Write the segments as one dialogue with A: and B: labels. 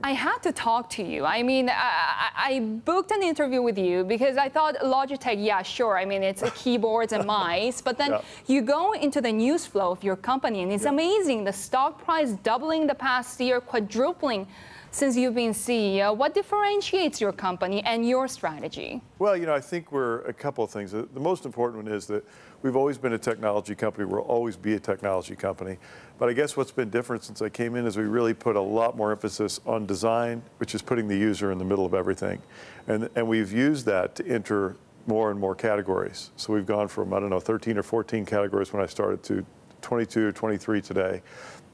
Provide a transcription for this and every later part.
A: I had to talk to you. I mean, I booked an interview with you because I thought Logitech, yeah, sure. I mean, it's keyboards and mice. But then you go into the news flow of your company, and it's amazing. The stock price doubling the past year, quadrupling since you've been CEO. What differentiates your company and your strategy?
B: Well, I think we're a couple of things. The most important one is that we've always been a technology company. We'll always be a technology company. But I guess what's been different since I came in is we really put a lot more emphasis on design, which is putting the user in the middle of everything. And we've used that to enter more and more categories. So we've gone from, 13 or 14 categories when I started to 22 or 23 today.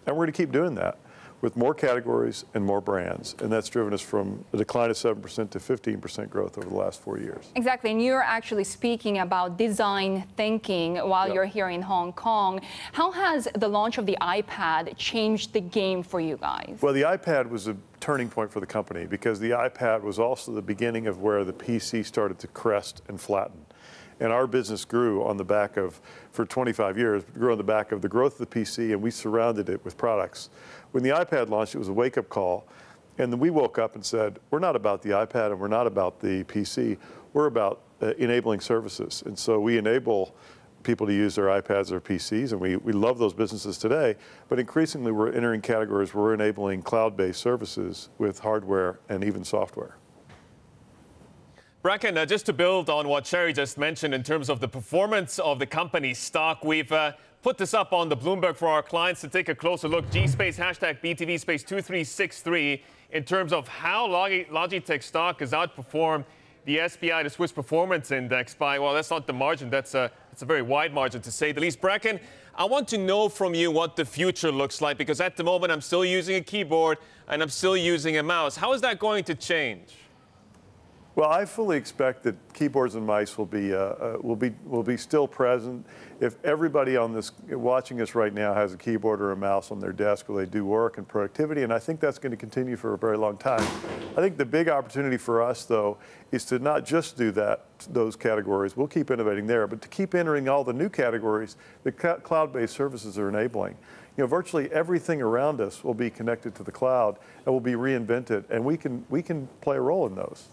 B: And we're going to keep doing that with more categories and more brands. And that's driven us from a decline of 7% to 15% growth over the last 4 years.
A: Exactly. And you're actually speaking about design thinking while you're here in Hong Kong. How has the launch of the iPad changed the game for you guys?
B: Well, the iPad was a turning point for the company because the iPad was also the beginning of where the PC started to crest and flatten. And our business grew on the back of, for 25 years, grew on the back of the growth of the PC, and we surrounded it with products. When the iPad launched, it was a wake-up call. And then we woke up and said, we're not about the iPad and we're not about the PC. We're about enabling services. And so we enable people to use their iPads or PCs, and we love those businesses today. But increasingly, we're entering categories where we're enabling cloud-based services with hardware and even software.
C: Bracken, just to build on what Sherry just mentioned in terms of the performance of the company's stock, we've put this up on the Bloomberg for our clients to take a closer look. G-Space, hashtag BTV Space 2363, in terms of how Logitech stock has outperformed the SPI, the Swiss Performance Index, by, well, that's not the margin. That's a very wide margin, to say the least. Bracken, I want to know from you what the future looks like, because at the moment I'm still using a keyboard and I'm still using a mouse. How is that going to change?
B: Well, I fully expect that keyboards and mice will be still present. If everybody on this watching us right now has a keyboard or a mouse on their desk where they do work and productivity, and I think that's going to continue for a very long time. I think the big opportunity for us, though, is to not just do those categories. We'll keep innovating there, but to keep entering all the new categories that cloud-based services are enabling. Virtually everything around us will be connected to the cloud and will be reinvented, and we can play a role in those.